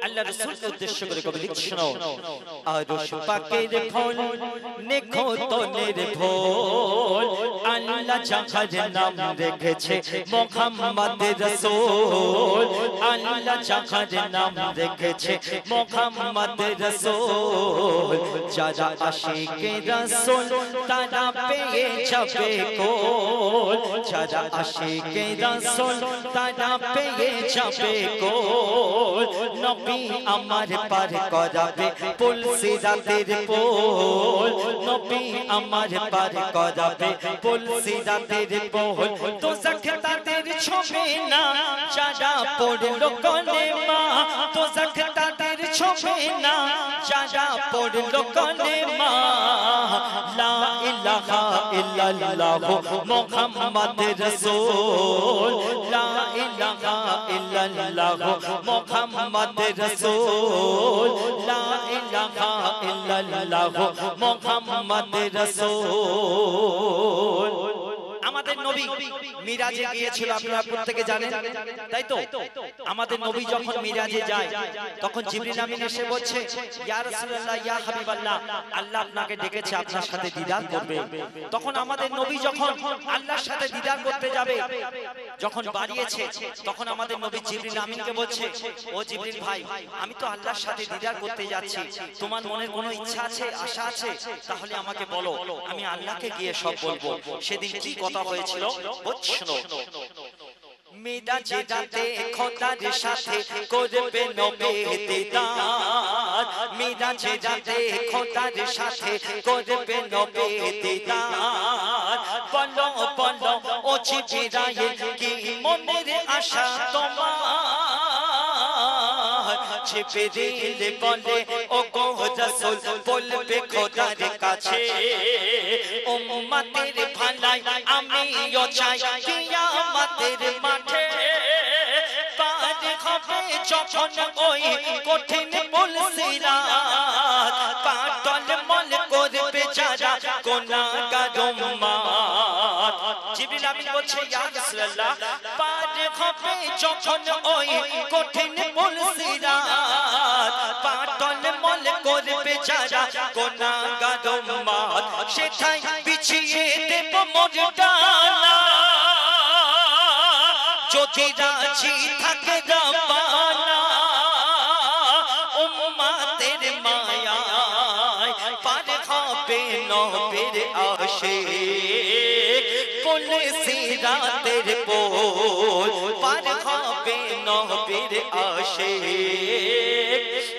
আল্লাহ রাসূলকে উদ্দেশ্য করে কবি লিখছে শোনো আরশ পাকের ফল নেখোতনের ভোল আল্লাহ যার নাম রেখেছে মুহাম্মদ রাসূল আল্লাহ যার নাম রেখেছে মুহাম্মদ রাসূল যারা আশিকে রাসূল তারা পেয়ে যাবে কোল যারা আশিকে রাসূল তারা পেয়ে যাবে কোল নবী আমার পার করাবে পুল সিরাতের পোল নবী আমার পার করাবে পুল সিরাতের পোল দোজখ তাদের ছোবে না যারা পড়লো কলেমা দোজখ তাদের ছোবে না যারা পড়লো কলেমা লা ইলাহা ইল্লাল্লাহ মুহাম্মদ রাসূল লা ইলাহা ইল্লাল্লাহ মুহাম্মদ রাসূল লা ইলাহা ইল্লাল্লাহ মুহাম্মদ রাসূল আমাদের নবী মিরাজে গিয়েছিল আপনারা প্রত্যেকে জানেন তাই তো আমাদের নবী যখন মিরাজে যায় তখন জিবরিল আমিন এসে বলছে ইয়া রাসূলুল্লাহ ইয়া হাবিবাল্লাহ আল্লাহ আপনাকে ডেকেছে আপনার সাথে দিদার করবে তখন আমাদের নবী যখন আল্লাহর সাথে দিদার করতে যাবে যখন বাড়িয়েছে তখন আমাদের নবী জিবরিল আমিনকে বলছে ও জিবরিল ভাই আমি তো আল্লাহর সাথে দিদার করতে যাচ্ছি তোমার মনে কোনো ইচ্ছা আছে আশা আছে তাহলে আমাকে বলো আমি আল্লাহকে গিয়ে সব বলবো সেদিন কি কথা হয়েছিল বুঝছো মিরাজে যাতে খোদার সাথে করবে নবী দিদার মিরাজে যাতে খোদার সাথে করবে নবী দিদার বলো বলো ও জিবরাইল কি মনের আশা তোমার জিবরিল বলে ও গো রাসূল বলবে খোদার কাছে উম্মতের ভালাই আমিও চাই কিয়ামতের মাঠে পার হবে যখন ওই কঠিন পুল সিরাত পাটল মল করবে যারা গুনাহগার উম্মত জিবরিল আমিন বলছে ইয়া রাসূলুল্লাহ পার হবে যখন ওই কঠিন পুল সিরাত পাটল মল করবে যারা গুনাহগার উম্মত সেটাই বিছিয়ে দেব মোর ডানা যদি রাজি থাকে রব্বানা উম্মতের মায়ায় পার হবে নবীর আশিক পুল সিরাতের পোল পার হবে নবীর আশিক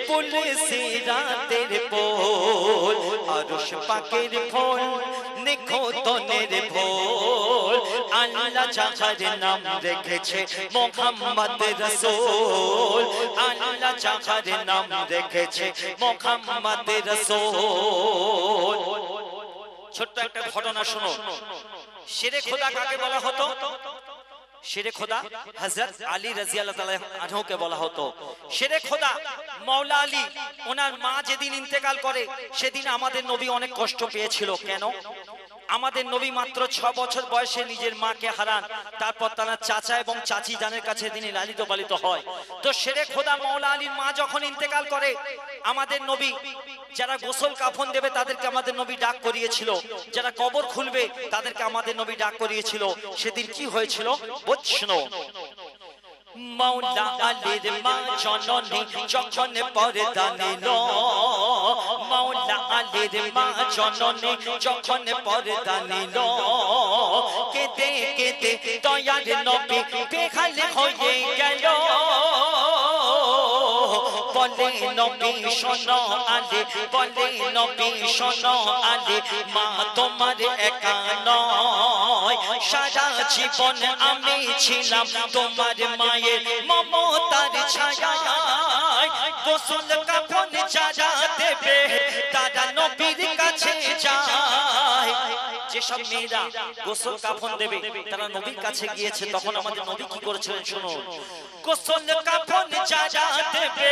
পুল সিরাতের পোল আরশ পাকের ফল নিখোতনের ভোল আল্লাহ যার নাম রেখেছে মুহাম্মদ রাসূল আল্লাহ যার নাম রেখেছে মুহাম্মদ রাসূল ছোট্ট একটা ঘটনা শোনো শেরে খোদা কাকে বলা হতো শেরে খোদা হযরত আলী রাদিয়াল্লাহু তাআলা আনহুকে বলা হতো শেরে খোদা মাওলা আলী ওনার মা যেদিন ইন্তেকাল করে সেদিন আমাদের নবী অনেক কষ্ট পেয়েছিল কেন আমাদের নবী মাত্র 6 বছর বয়সে নিজের মাকে হারান তারপর তার চাচা এবং চাচি জানের কাছে তিনি লালিত পালিত হয় তো শেরে খোদা মাওলা আলীর মা যখন ইন্তেকাল করে আমাদের নবী যারা গোসল কাফন দেবে তাদেরকে আমাদের নবী ডাক করিয়েছিল যারা কবর খুলবে তাদেরকে আমাদের নবী ডাক করিয়েছিল সেদিন কি হয়েছিল বুঝছো মাওলা আলীর মা জননী যখন পর্দা নিল মাওলা আলীর মা জননী যখন পর্দা নিল কেঁদে কেঁদে দয়ার নবী বেহাল হয়ে গেল বলে নবী শোনো আলী বলে নবী শোনো আলী মা তোমার একা নয় সারা জীবন আমি ছিলাম তোমার মায়ের মমতার ছায়ায় গোসল কাফন যারা দেবে তারা নবীর কাছে যায় যেসব মেয়েরা গোসল কাফন দেবে তারা নবীর কাছে গিয়েছে তখন আমাদের নবী কি করেছিলেন শুনুন গোসল কাফন যারা দেবে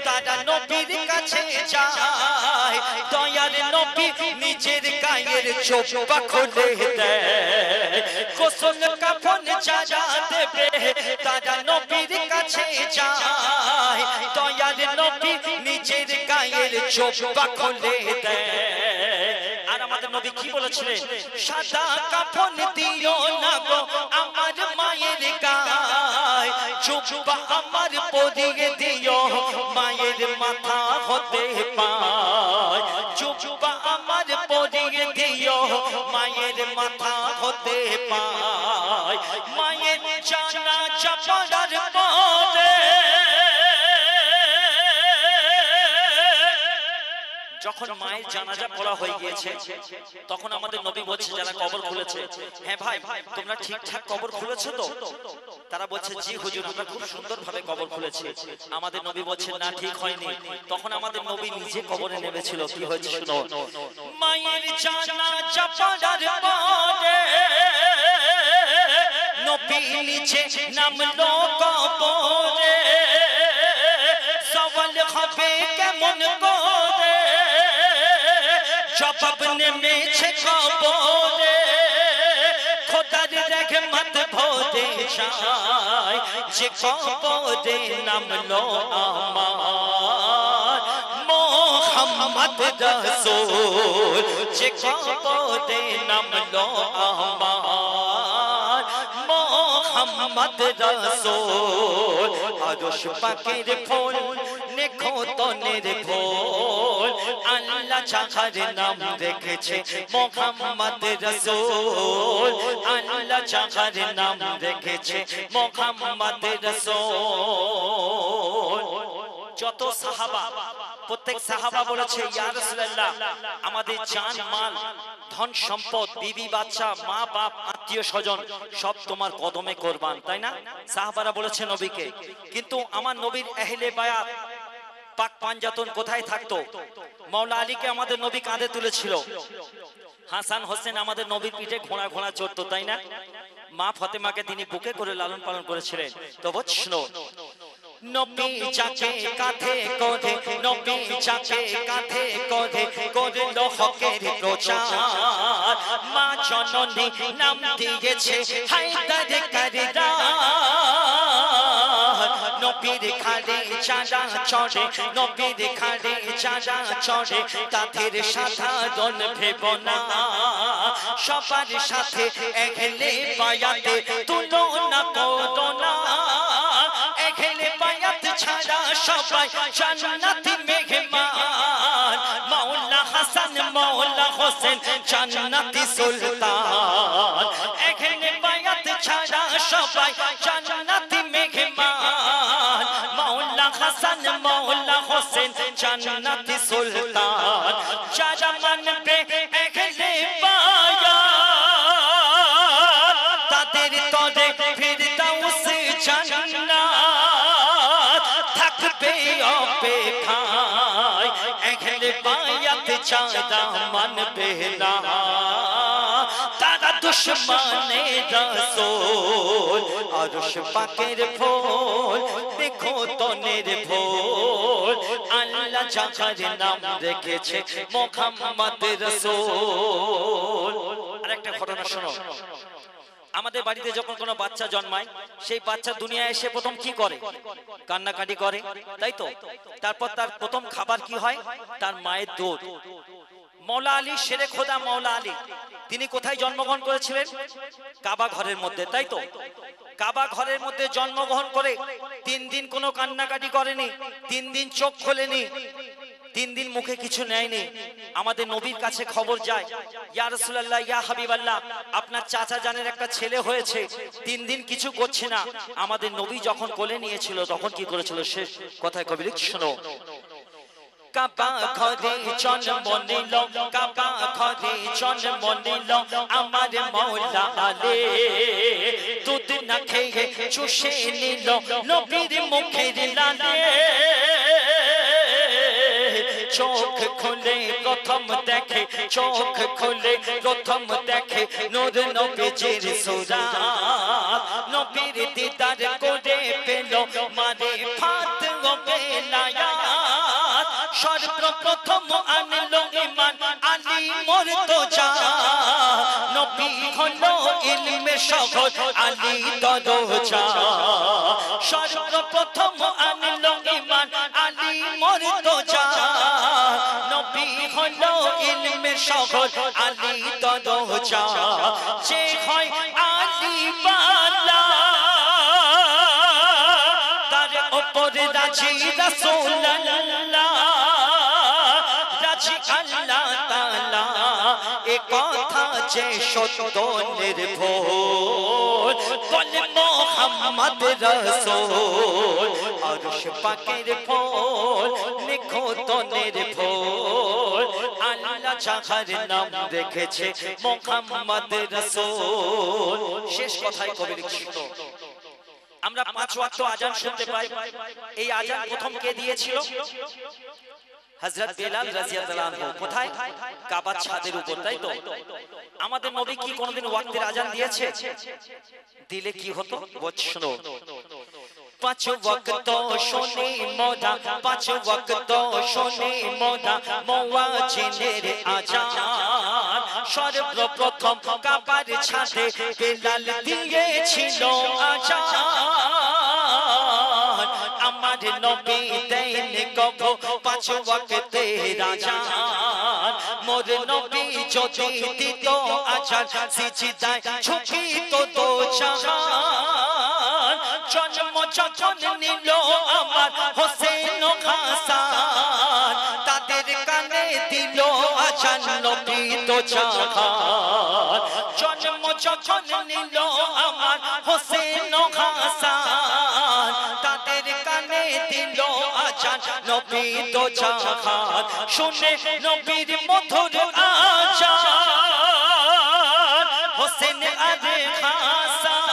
তারা নবীর কাছে যায় দয়ার নবী নিজের গায়ের চোপা খুলে দেয় গোসল কাফন যারা দেবে তারা নবীর কাছে যায় দয়ার নবী নিজের গায়ের চোপা খুলে দেয় আর আমাদের নবী কি বলেছিলেন সাদা কাফন দিও না গো আমার মায়ের গায় চোপা আমার পরিয়ে দিও মায়ের মাথা হতে পায় চোপা আমার পরিয়ে দিও মায়ের মাথা হতে পায় মায়ের জানাজা পড়ার পরে যখন মায়ের জানাজা পড়া হয়ে গিয়েছে তখন আমাদের নবী বলছে যারা কবর খুলেছে হ্যাঁ ভাই তোমরা ঠিকঠাক কবর খুলেছো তো তারা বলছে জি হুজুর আমরা খুব সুন্দরভাবে কবর খুলেছি আমাদের নবী বলছে না ঠিক হয়নি তখন আমাদের নবী নিজে কবরে নেমেছিল কি হয়েছে শুনো মায়ের জানাজা পড়ার পরে নবী নিচে নামলো কবরে সওয়াল হবে কেমন করে জবাব নেমেছে কবরে খোদার রহমত ভরে যায় যে কবরে নামলো আমার মোহাম্মদ রাসূল যে কবরে নামলো আমার মোহাম্মদ রাসূল আরশ পাকের ফুল নেখো তনের ফুল আল্লাহ যাহার নাম রেখেছে মোহাম্মদ রাসূল আল্লাহ যাহার নাম রেখেছে মোহাম্মদ রাসূল যত সাহাবা প্রত্যেক সাহাবা বলেছে ইয়া রাসূলুল্লাহ আমাদের জান মাল ধন সম্পদ বিবি বাচ্চা মা বাপ আত্মীয় স্বজন সব তোমার কদমে কুরবান তাই না সাহাবারা বলেছে নবীকে কিন্তু আমার নবীর আহলে বায়াত পাক পাঞ্জাতন কোথায় থাকতো মাওলা আলীকে আমাদের নবী কাঁধে তুলেছিল হাসান হোসেন আমাদের নবীর পিঠে ঘোড়া ঘোড়া চড়তো তাই না মা ফাতেমাকে তিনি বুকে করে লালন পালন করেছিলেন তো বুঝছো নবী যাকে কাঁধে করে নবী যাকে কাঁধে করে করলো হকের প্রচার মা জননী নাম দিয়েছে হায়দার কারদার নবীর খাড়ে চাঁদা চড়ে নবীর খাড়ে চাঁদা চড়ে তাদের সাধারণ ভেবনা সবার সাথে এগেলে বায়াতে তুলনা করো না এগেলে বায়াত ছাড়া সবাই জান্নাতি মেহমান মাওলা হাসান মাওলা হোসেন জান্নাতি সুলতান এগেলে বায়াত ছাড়া সবাই জান্নাতি মেহমান মাওলা হাসান মাওলা হোসেন জান্নাতি সুলতান যারা মানবে এগেলে বায়াত তাদের তরে ফিরদাউস জান্নাত থাকবে অপেক্ষায় এগেলে বায়াত ছাড়া মানবে না তারা দুশমনে রাসূল আরশ পাকের ফুল দেখো তনের ফুল আল্লাহ যাহার নাম রেখেছে মুহাম্মদ রাসূল আরেকটা ঘটনা শোনো আমাদের বাড়িতে যখন কোনো বাচ্চা জন্মায় সেই বাচ্চা দুনিয়ায় এসে প্রথম কি করে কান্নাকাটি করে তাই তো তারপর তার প্রথম খাবার কি হয় তার মায়ের দুধ মৌলা আলী শেরে খোদা মৌলা আলী তিনি কোথায় জন্মগ্রহণ করেছিলেন কাবা ঘরের মধ্যে তাই তো কাবা ঘরের মধ্যে জন্মগ্রহণ করে 3 দিন কোনো কান্নাকাটি করেনি 3 দিন চোখ খোলেনি 3 দিন মুখে কিছু নেয়নি আমাদের নবীর কাছে খবর যায় ইয়া রাসূলুল্লাহ ইয়া হাবিবাল্লাহ আপনার চাচা জানের একটা ছেলে হয়েছে 3 দিন কিছু করছে না আমাদের নবী যখন কোলে নিয়েছিল তখন কি করেছিল শেষ কথায় কবি লিখছে শোনো কাবা ঘরে জন্ম নিল কাবা ঘরে জন্ম নিল আমার মৌলা আলী দুধ না খেয়ে চুষে নিল নবীর মুখের লালে চোখ খুলে প্রথম দেখে চোখ খুলে প্রথম দেখে নূর নবীজির সুরাত নবীর দিদার করে পেল মারে ফাত ও বেলায়াত সর্বপ্রথম আনলো ঈমান আলী মর্তজা নবী হলো ইলমে শহর আলী দরজা সর্বপ্রথম আনলো ঈমান আলী মুর্তজা নবী হলো ইলমে শহর আলী দরজা যে হয় আলী বালা তার উপর রাজি রাসূলুল্লাহ রাজি আল্লাহ তাআলা এ কথা যে সত্য নির্ভুল বলে মুহাম্মদ রাসূল আরশ পাকের ফুল নিখুঁত নির্ভুল আল্লাহ যাহার নাম রেখেছে মুহাম্মদ রাসূল শেষ কথাই কবি লিখছিল আমরা 5 ওয়াক্ত আযান শুনতে পাই এই আযান প্রথম কে দিয়েছিল হযরত বেলাল রাদিয়াল্লাহু আনহু কোথায় কাবার ছাদের উপর তাই তো আমাদের নবী কি কোনদিন ওয়াক্তের আযান দিয়েছে দিলে কি হতো বুঝছো 5 ওয়াক্ত শুনি মোরা 5 ওয়াক্ত শুনি মোরা মুয়াজ্জিনের আযান সর্বপ্রথম কাবার ছাদে বেলাল দিয়েছিল আযান আমার নবী দেন কব 5 ওয়াক্তের আযান মোর নবী যদি দিত আযান সিজদায় ঝুঁকিত তো জাহান জন্ম যখন নিল আমার হোসেন ও হাসান তাদের কানে দিল আযান নবী তো জাহান জন্ম যখন নিল আমার হোসেন ও হাসান তাদের কানে দিল আযান নবী তো জাহান শুনে নবীর মধুর আযান হোসেন আর হাসান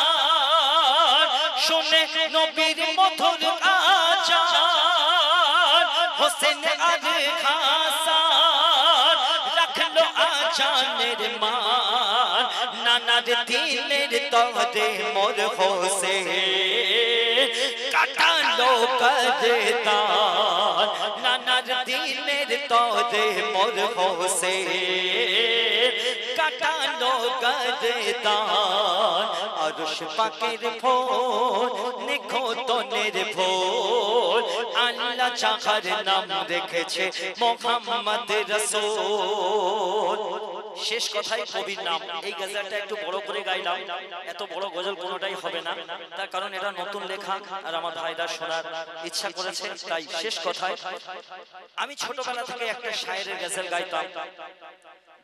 শুনে নবীর মধুর আযান হোসেন আর হাসান রাখলো আযানের মান নানার দিনের তরে মোর হোসেন কাটালো করতান নানার দিনের তরে মোর হোসেন কাটালো করতান আরশ পাকের ফুল নিখুঁত নির্ভুল আল্লাহ যাহার নাম রেখেছে মুহাম্মদ রাসূল শেষ কথাই কবির নাম এই গজলটা একটু বড় করে গাইলাম এত বড় গজল কোনোটাই হবে না তার কারণ এটা নতুন লেখা আর আমার ভাইরা শোনার ইচ্ছা করেছে তাই শেষ কথায় আমি ছোটবেলা থেকে একটা শায়েরের গজল গাইতাম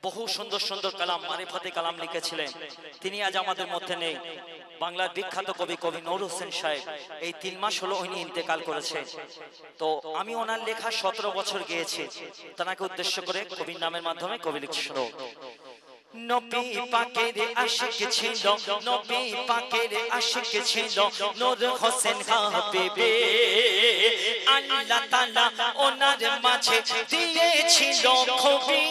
বহু সুন্দর সুন্দর কালাম মারিফাতে কালাম লিখেছিলেন তিনি আজ আমাদের মধ্যে নেই বাংলার বিখ্যাত কবি কবি নূর হোসেন সাহেব এই 3 মাস হলো উনি ইন্তেকাল করেছে তো আমি ওনার লেখা 17 বছর গেয়েছি তাকে উদ্দেশ্য করে কবির নামের মাধ্যমে কবি লিখছিল নবী পাকের আশিক ছিল নবী পাকের আশিক ছিল নূর হোসেন হাবিবে আল্লাহ তাআলা ওনার মাঝে দিয়েছিল খুবই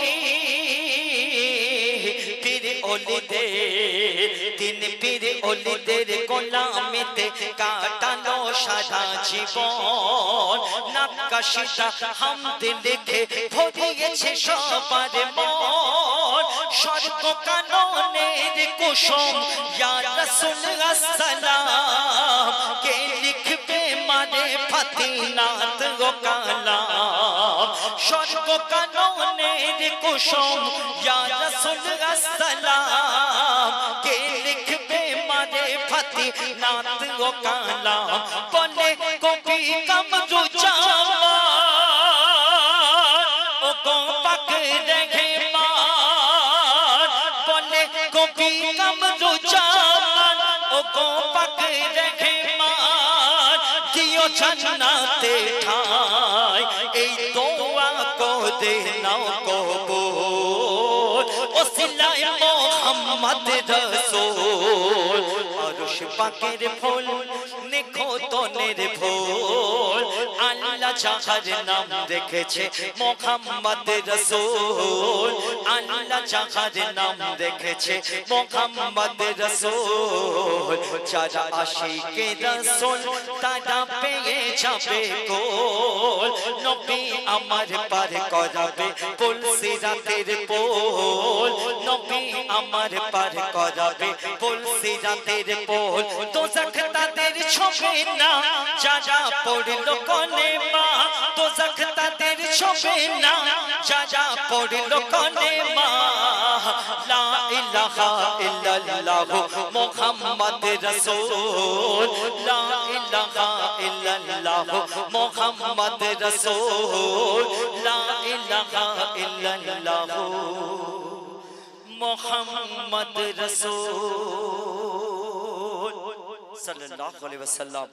পীর ওলিদের তিন পীর ওলিদের গোলামিতে কাটালো সারা জীবন নাক্কাশিটা হামদ লিখে ভরিয়েছে সবার মন স্বর্গ কাননের কুসুম ইয়া রাসূল আসসালাম কে লিখবে মানে ফাতিনাত ও কালাম স্বর্গ কাননের কুসুম ইয়া রাসূল আসসালাম কে লিখবে মানে ফাতিনাত ও কালাম বলে কবি কামরুজ্জামান ও গো পাক দেখে বলে কবি কামরুজ্জামান ও গো পাক দেখে দিও জান্নাতে ঠাই এই দোয়া কো দে নাও কবুল ওসিলায়ে মুহাম্মদ রাসূল আরশ পাকের ফুল নিখুঁত নির্ভুল আল্লাহ যাহার নাম রেখেছে মুহাম্মদ রাসূল আল্লাহ যাহার নাম রেখেছে মুহাম্মদ রাসূল যারা আশিকে রাসূল তারা পেয়ে যাবে কোল নবী আমার পার করাবে পুল সিরাতের পোল নবী আমার পার করাবে পুল সিরাতের পোল দোজখ তাদের ছোবে না যারা পড়লো কলেমা দোজখ তাদের ছোবে না যারা পড়লো কলেমা লা ইলাহা ইল্লাল্লাহ মুহাম্মদ রাসূল লা ইলাহা ইল্লাল্লাহ মুহাম্মদ রাসূল লা ইলাহা ইল্লাল্লাহ মুহাম্মদ রাসূল সাল্লাল্লাহু আলাইহি ওয়াসাল্লাম।